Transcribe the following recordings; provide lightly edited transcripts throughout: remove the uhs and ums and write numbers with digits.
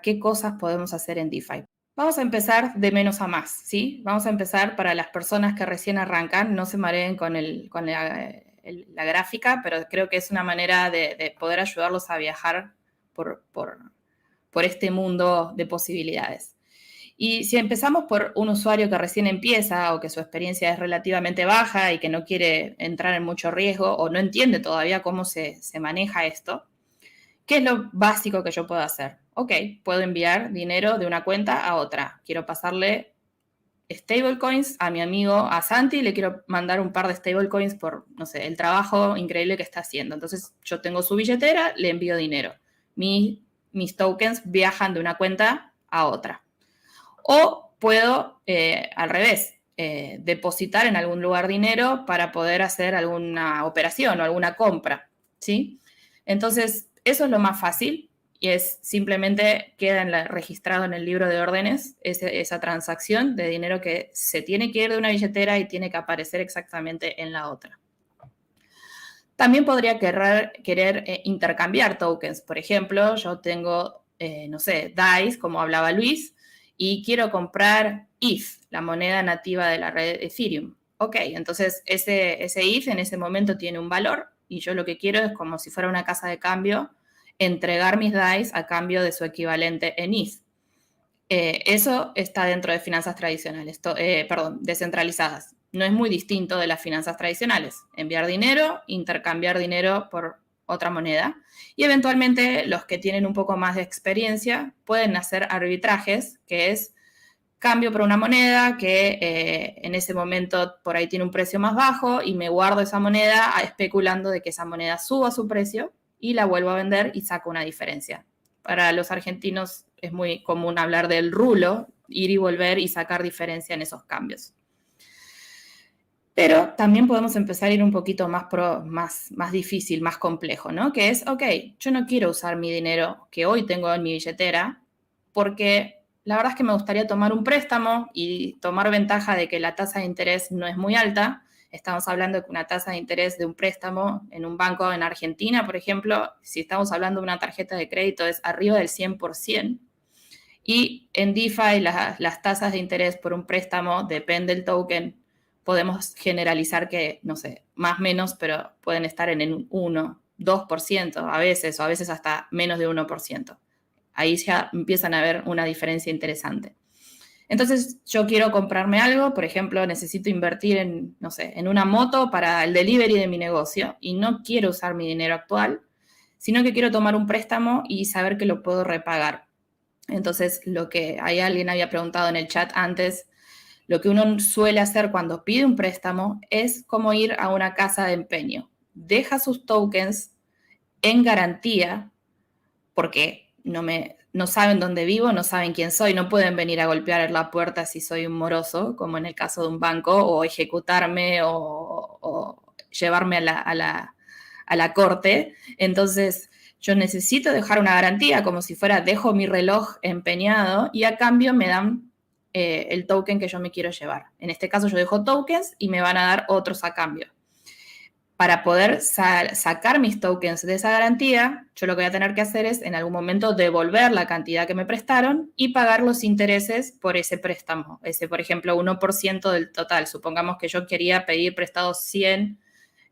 qué cosas podemos hacer en DeFi. Vamos a empezar de menos a más, ¿sí? Vamos a empezar para las personas que recién arrancan, no se mareen con la gráfica, pero creo que es una manera de poder ayudarlos a viajar por este mundo de posibilidades. Y si empezamos por un usuario que recién empieza o que su experiencia es relativamente baja y que no quiere entrar en mucho riesgo o no entiende todavía cómo se maneja esto, ¿qué es lo básico que yo puedo hacer? Ok, puedo enviar dinero de una cuenta a otra. Quiero pasarle stablecoins a mi amigo, a Santi, le quiero mandar un par de stablecoins por, no sé, el trabajo increíble que está haciendo. Entonces, yo tengo su billetera, le envío dinero. Mis tokens viajan de una cuenta a otra. O puedo, al revés, depositar en algún lugar dinero para poder hacer alguna operación o alguna compra, ¿sí? Entonces, eso es lo más fácil y es simplemente queda registrado en el libro de órdenes esa transacción de dinero que se tiene que ir de una billetera y tiene que aparecer exactamente en la otra. También podría querer intercambiar tokens. Por ejemplo, yo tengo, no sé, DAIs, como hablaba Luis, y quiero comprar ETH, la moneda nativa de la red Ethereum. Ok, entonces ese ETH en ese momento tiene un valor y yo lo que quiero es, como si fuera una casa de cambio, entregar mis DAIs a cambio de su equivalente en ETH. Eso está dentro de finanzas tradicionales, descentralizadas. No es muy distinto de las finanzas tradicionales. Enviar dinero, intercambiar dinero por otra moneda. Y eventualmente los que tienen un poco más de experiencia pueden hacer arbitrajes, que es cambio por una moneda que en ese momento por ahí tiene un precio más bajo y me guardo esa moneda especulando de que esa moneda suba su precio y la vuelvo a vender y saco una diferencia. Para los argentinos es muy común hablar del rulo, ir y volver y sacar diferencia en esos cambios. Pero también podemos empezar a ir un poquito más difícil, más complejo, ¿no? Que es, ok, yo no quiero usar mi dinero que hoy tengo en mi billetera porque la verdad es que me gustaría tomar un préstamo y tomar ventaja de que la tasa de interés no es muy alta. Estamos hablando de una tasa de interés de un préstamo en un banco en Argentina, por ejemplo, si estamos hablando de una tarjeta de crédito es arriba del 100%. Y en DeFi las tasas de interés por un préstamo, depende del token, podemos generalizar que, no sé, más o menos, pero pueden estar en el 1, 2% a veces, o a veces hasta menos de 1%. Ahí ya empiezan a haber una diferencia interesante. Entonces, yo quiero comprarme algo, por ejemplo, necesito invertir en, no sé, en una moto para el delivery de mi negocio y no quiero usar mi dinero actual, sino que quiero tomar un préstamo y saber que lo puedo repagar. Entonces, lo que alguien había preguntado en el chat antes, lo que uno suele hacer cuando pide un préstamo es como ir a una casa de empeño. Deja sus tokens en garantía porque no saben dónde vivo, no saben quién soy, no pueden venir a golpear la puerta si soy un moroso, como en el caso de un banco, o ejecutarme o llevarme a la corte. Entonces, yo necesito dejar una garantía, como si fuera, dejo mi reloj empeñado y a cambio me dan el token que yo me quiero llevar. En este caso yo dejo tokens y me van a dar otros a cambio. Para poder sacar mis tokens de esa garantía, yo lo que voy a tener que hacer es en algún momento devolver la cantidad que me prestaron y pagar los intereses por ese préstamo. Ese, por ejemplo, 1% del total. Supongamos que yo quería pedir prestados 100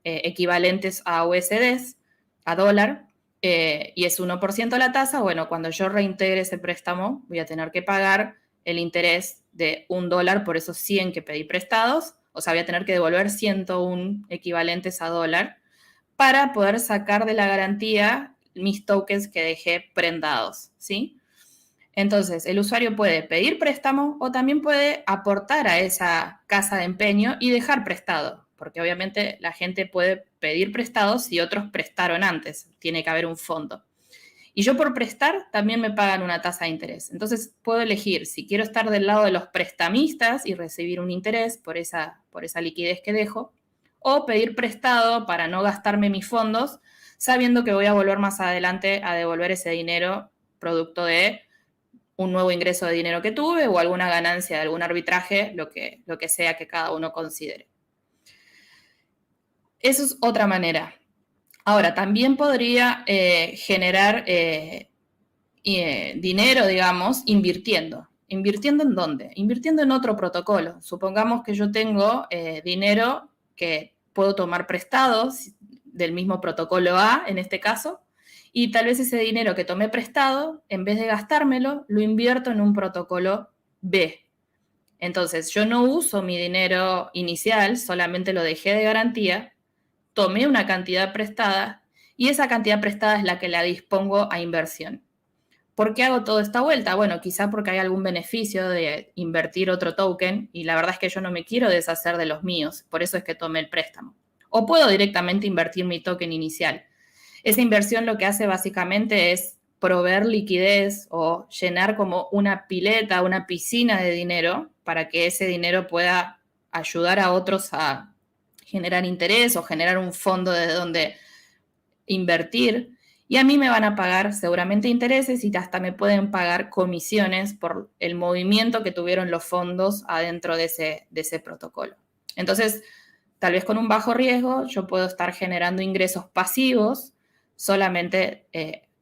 equivalentes a USDs, a dólar, y es 1% la tasa. Bueno, cuando yo reintegre ese préstamo, voy a tener que pagar el interés de $1 por esos 100 que pedí prestados. O sea, voy a tener que devolver 101 equivalentes a dólar para poder sacar de la garantía mis tokens que dejé prendados, ¿sí? Entonces, el usuario puede pedir préstamo o también puede aportar a esa casa de empeño y dejar prestado, porque obviamente la gente puede pedir prestados si otros prestaron antes, tiene que haber un fondo. Y yo por prestar también me pagan una tasa de interés. Entonces puedo elegir si quiero estar del lado de los prestamistas y recibir un interés por esa liquidez que dejo, o pedir prestado para no gastarme mis fondos, sabiendo que voy a volver más adelante a devolver ese dinero producto de un nuevo ingreso de dinero que tuve o alguna ganancia de algún arbitraje, lo que sea que cada uno considere. Eso es otra manera. Ahora, también podría generar dinero, digamos, invirtiendo. ¿Invirtiendo en dónde? Invirtiendo en otro protocolo. Supongamos que yo tengo dinero que puedo tomar prestados del mismo protocolo A, en este caso, y tal vez ese dinero que tomé prestado, en vez de gastármelo, lo invierto en un protocolo B. Entonces, yo no uso mi dinero inicial, solamente lo dejé de garantía, tomé una cantidad prestada y esa cantidad prestada es la que la dispongo a inversión. ¿Por qué hago toda esta vuelta? Bueno, quizá porque hay algún beneficio de invertir otro token y la verdad es que yo no me quiero deshacer de los míos, por eso es que tomé el préstamo. O puedo directamente invertir mi token inicial. Esa inversión lo que hace básicamente es proveer liquidez o llenar como una pileta, una piscina de dinero para que ese dinero pueda ayudar a otros a generar interés o generar un fondo de donde invertir. Y a mí me van a pagar seguramente intereses y hasta me pueden pagar comisiones por el movimiento que tuvieron los fondos adentro de ese protocolo. Entonces, tal vez con un bajo riesgo, yo puedo estar generando ingresos pasivos solamente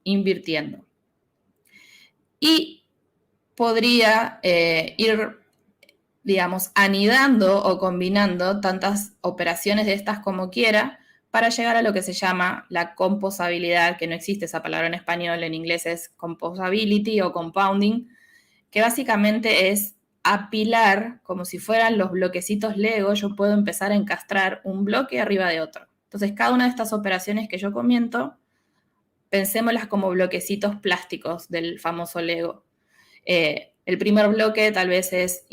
invirtiendo. Y podría ir, digamos, anidando o combinando tantas operaciones de estas como quiera para llegar a lo que se llama la composabilidad, que no existe esa palabra en español, en inglés es composability o compounding, que básicamente es apilar, como si fueran los bloquecitos Lego, yo puedo empezar a encastrar un bloque arriba de otro. Entonces, cada una de estas operaciones que yo comento, pensémoslas como bloquecitos plásticos del famoso Lego. El primer bloque tal vez es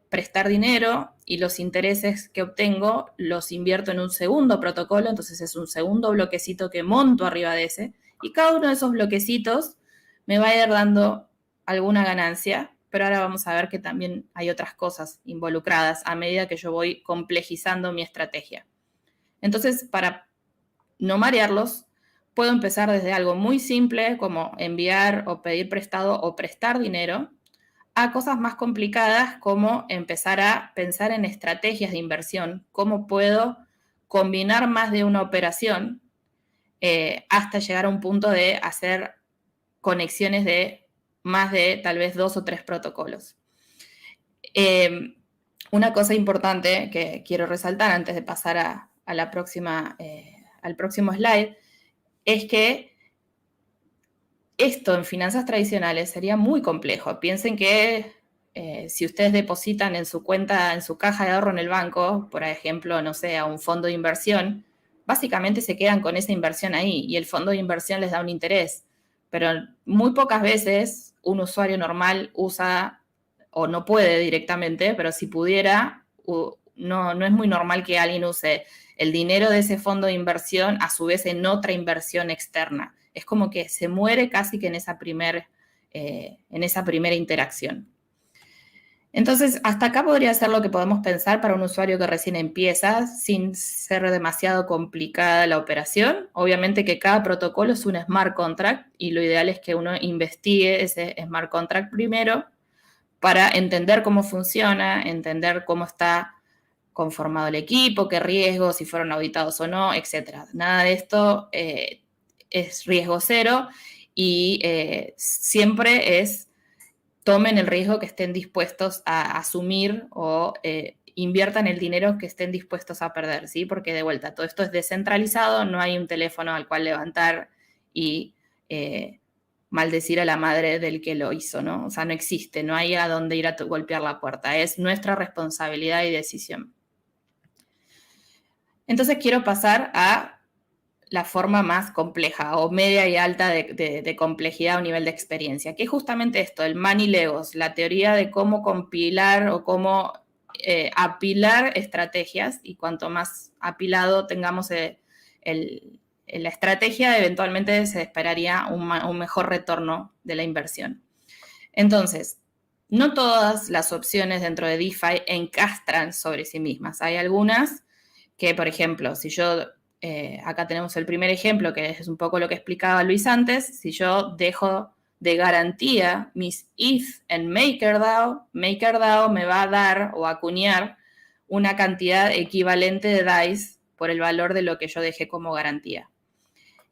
prestar dinero y los intereses que obtengo los invierto en un segundo protocolo, entonces es un segundo bloquecito que monto arriba de ese y cada uno de esos bloquecitos me va a ir dando alguna ganancia, pero ahora vamos a ver que también hay otras cosas involucradas a medida que yo voy complejizando mi estrategia. Entonces, para no marearlos, puedo empezar desde algo muy simple como enviar o pedir prestado o prestar dinero a cosas más complicadas como empezar a pensar en estrategias de inversión, cómo puedo combinar más de una operación hasta llegar a un punto de hacer conexiones de más de tal vez 2 o 3 protocolos. Una cosa importante que quiero resaltar antes de pasar a la próxima, al próximo slide es que esto en finanzas tradicionales sería muy complejo. Piensen que si ustedes depositan en su cuenta, en su caja de ahorro en el banco, por ejemplo, no sé, a un fondo de inversión, básicamente se quedan con esa inversión ahí y el fondo de inversión les da un interés. Pero muy pocas veces un usuario normal usa o no puede directamente, pero si pudiera, no es muy normal que alguien use el dinero de ese fondo de inversión a su vez en otra inversión externa. Es como que se muere casi que en esa primera interacción. Entonces, hasta acá podría ser lo que podemos pensar para un usuario que recién empieza, sin ser demasiado complicada la operación. Obviamente que cada protocolo es un smart contract y lo ideal es que uno investigue ese smart contract primero para entender cómo funciona, entender cómo está conformado el equipo, qué riesgos, si fueron auditados o no, etc. Nada de esto es riesgo cero y siempre es tomen el riesgo que estén dispuestos a asumir o inviertan el dinero que estén dispuestos a perder, ¿sí? Porque de vuelta, todo esto es descentralizado, no hay un teléfono al cual levantar y maldecir a la madre del que lo hizo, ¿no? O sea, no existe, no hay a dónde ir a golpear la puerta, es nuestra responsabilidad y decisión. Entonces quiero pasar a la forma más compleja o media y alta de complejidad o nivel de experiencia, que es justamente esto, el Money Legos, la teoría de cómo compilar o cómo apilar estrategias y cuanto más apilado tengamos la estrategia, eventualmente se esperaría un mejor retorno de la inversión. Entonces, no todas las opciones dentro de DeFi encastran sobre sí mismas. Hay algunas que, por ejemplo, si yo acá tenemos el primer ejemplo, que es un poco lo que explicaba Luis antes. Si yo dejo de garantía mis ETH en MakerDAO, MakerDAO me va a dar o acuñar una cantidad equivalente de DAIs por el valor de lo que yo dejé como garantía.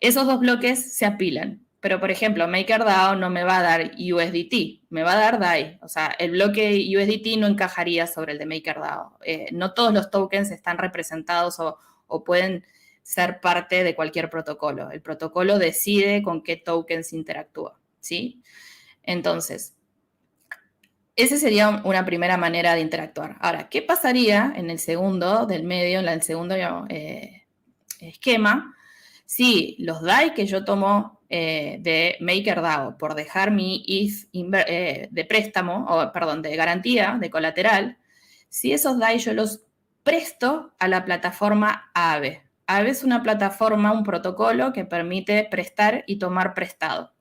Esos dos bloques se apilan. pero por ejemplo, MakerDAO no me va a dar USDT, me va a dar DAI. O sea, el bloque USDT no encajaría sobre el de MakerDAO. No todos los tokens están representados o pueden ser parte de cualquier protocolo. El protocolo decide con qué tokens interactúa, ¿sí? Entonces, esa sería una primera manera de interactuar. Ahora, ¿qué pasaría en el segundo del medio, en el segundo esquema, si los DAI que yo tomo de MakerDAO por dejar mi ETH de préstamo, o perdón, de garantía, de colateral, si esos DAI yo los presto a la plataforma Aave? Aave es una plataforma, un protocolo que permite prestar y tomar prestado.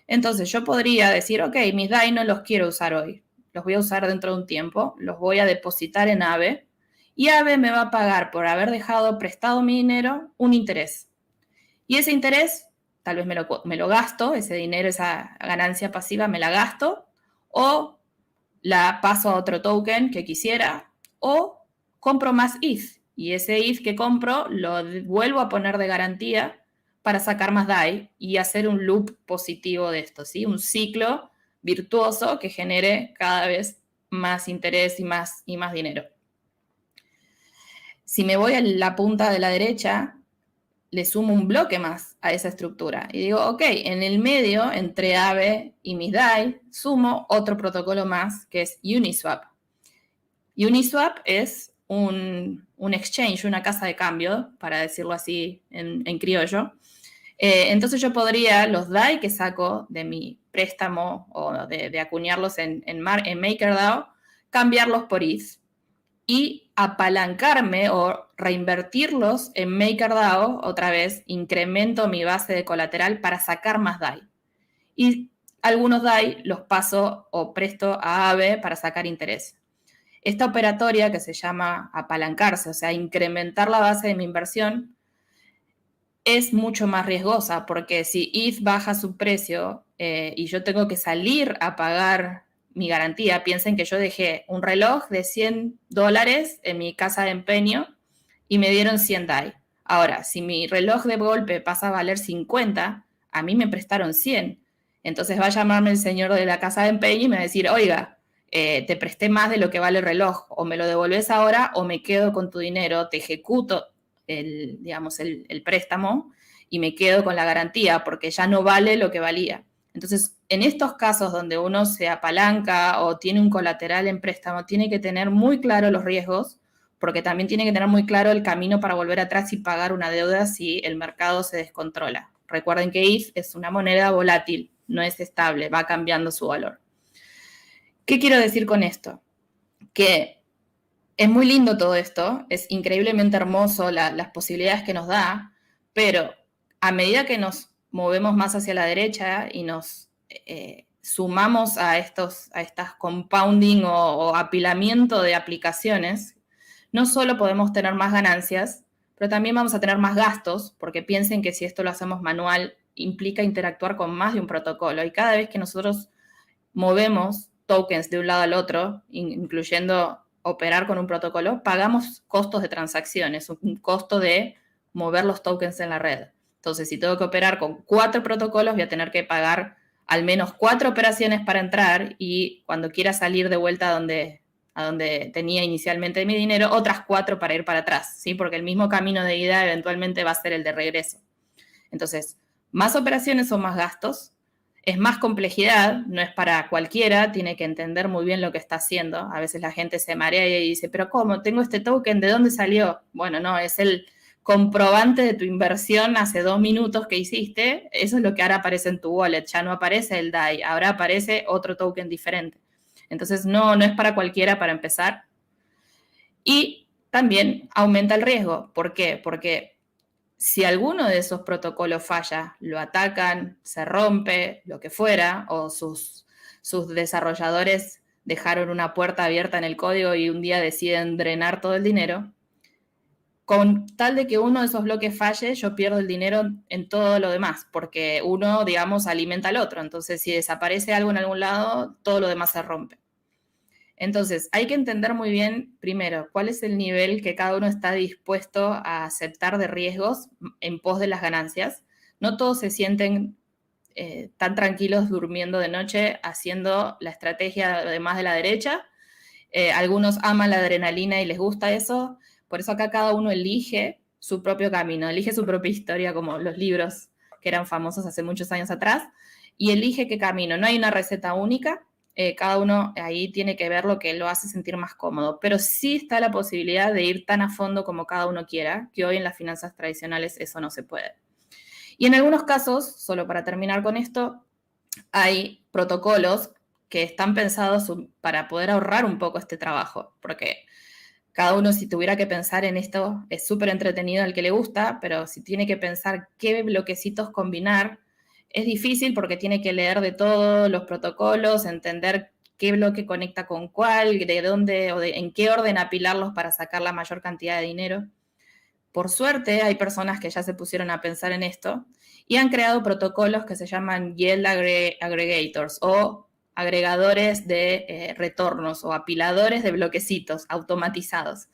Entonces yo podría decir, ok, mis DAI no los quiero usar hoy, los voy a usar dentro de un tiempo, los voy a depositar en Aave y Aave me va a pagar por haber dejado prestado mi dinero un interés. Y ese interés, tal vez me lo gasto, ese dinero, esa ganancia pasiva me la gasto, o la paso a otro token que quisiera, o compro más ETH. Y ese ETH que compro lo vuelvo a poner de garantía para sacar más DAI y hacer un loop positivo de esto, ¿sí? Un ciclo virtuoso que genere cada vez más interés y más dinero. Si me voy a la punta de la derecha, le sumo un bloque más a esa estructura. Y digo, ok, en el medio, entre Aave y mis DAI, sumo otro protocolo más, que es Uniswap. Uniswap es un exchange, una casa de cambio, para decirlo así en criollo. Entonces yo podría, los DAI que saco de mi préstamo o de acuñarlos en MakerDAO, cambiarlos por ETH y apalancarme o reinvertirlos en MakerDAO, otra vez incremento mi base de colateral para sacar más DAI. Y algunos DAI los paso o presto a Aave para sacar interés. Esta operatoria que se llama apalancarse, o sea, incrementar la base de mi inversión, es mucho más riesgosa porque si ETH baja su precio y yo tengo que salir a pagar mi garantía, piensen que yo dejé un reloj de $100 en mi casa de empeño y me dieron 100 DAI. Ahora, si mi reloj de golpe pasa a valer 50, a mí me prestaron 100. Entonces va a llamarme el señor de la casa de empeño y me va a decir, oiga, te presté más de lo que vale el reloj, o me lo devolves ahora o me quedo con tu dinero, te ejecuto el préstamo y me quedo con la garantía porque ya no vale lo que valía. Entonces, en estos casos donde uno se apalanca o tiene un colateral en préstamo, tiene que tener muy claro los riesgos, porque también tiene que tener muy claro el camino para volver atrás y pagar una deuda si el mercado se descontrola. Recuerden que ETH es una moneda volátil, no es estable, va cambiando su valor. ¿Qué quiero decir con esto? Que es muy lindo todo esto, es increíblemente hermoso las posibilidades que nos da, pero a medida que nos movemos más hacia la derecha y nos sumamos a estas compounding o apilamiento de aplicaciones, no solo podemos tener más ganancias, pero también vamos a tener más gastos, porque piensen que si esto lo hacemos manual, implica interactuar con más de un protocolo. Y cada vez que nosotros movemos tokens de un lado al otro, incluyendo operar con un protocolo, pagamos costos de transacciones, un costo de mover los tokens en la red. Entonces, si tengo que operar con 4 protocolos, voy a tener que pagar al menos 4 operaciones para entrar y cuando quiera salir de vuelta a donde tenía inicialmente mi dinero, otras 4 para ir para atrás, ¿sí? Porque el mismo camino de ida eventualmente va a ser el de regreso. Entonces, más operaciones son más gastos, es más complejidad, no es para cualquiera, tiene que entender muy bien lo que está haciendo. A veces la gente se marea y dice, pero ¿cómo? Tengo este token, ¿de dónde salió? Bueno, no, es el comprobante de tu inversión hace 2 minutos que hiciste, eso es lo que ahora aparece en tu wallet, ya no aparece el DAI, ahora aparece otro token diferente. Entonces, no es para cualquiera para empezar. Y también aumenta el riesgo. ¿Por qué? Porque si alguno de esos protocolos falla, lo atacan, se rompe, lo que fuera, o sus desarrolladores dejaron una puerta abierta en el código y un día deciden drenar todo el dinero, con tal de que uno de esos bloques falle, yo pierdo el dinero en todo lo demás, porque uno, digamos, alimenta al otro. Entonces, si desaparece algo en algún lado, todo lo demás se rompe. Entonces, hay que entender muy bien, primero, cuál es el nivel que cada uno está dispuesto a aceptar de riesgos en pos de las ganancias. No todos se sienten tan tranquilos durmiendo de noche haciendo la estrategia además de la derecha. Algunos aman la adrenalina y les gusta eso, por eso acá cada uno elige su propio camino, elige su propia historia, como los libros que eran famosos hace muchos años atrás, y elige qué camino. No hay una receta única, cada uno ahí tiene que ver lo que lo hace sentir más cómodo, pero sí está la posibilidad de ir tan a fondo como cada uno quiera, que hoy en las finanzas tradicionales eso no se puede. Y en algunos casos, solo para terminar con esto, hay protocolos que están pensados para poder ahorrar un poco este trabajo, porque cada uno si tuviera que pensar en esto, es súper entretenido al que le gusta, pero si tiene que pensar qué bloquecitos combinar, es difícil porque tiene que leer de todos los protocolos, entender qué bloque conecta con cuál, de dónde o en qué orden apilarlos para sacar la mayor cantidad de dinero. Por suerte, hay personas que ya se pusieron a pensar en esto y han creado protocolos que se llaman Yield Aggregators o agregadores de retornos o apiladores de bloquecitos automatizados.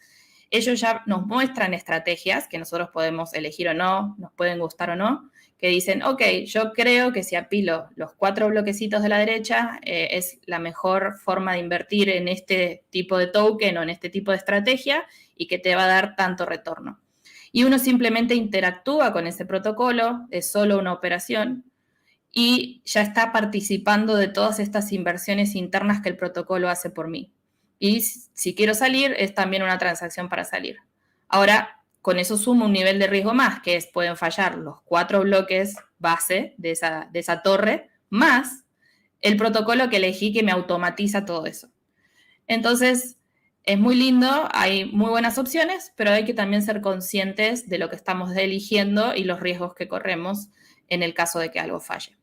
Ellos ya nos muestran estrategias que nosotros podemos elegir o no, nos pueden gustar o no, que dicen, ok, yo creo que si apilo los 4 bloquecitos de la derecha es la mejor forma de invertir en este tipo de token o en este tipo de estrategia y que te va a dar tanto retorno. Y uno simplemente interactúa con ese protocolo, es solo una operación, y ya está participando de todas estas inversiones internas que el protocolo hace por mí. Y si quiero salir, es también una transacción para salir. Ahora, con eso sumo un nivel de riesgo más, que es pueden fallar los 4 bloques base de esa torre, más el protocolo que elegí que me automatiza todo eso. Entonces, es muy lindo, hay muy buenas opciones, pero hay que también ser conscientes de lo que estamos eligiendo y los riesgos que corremos en el caso de que algo falle.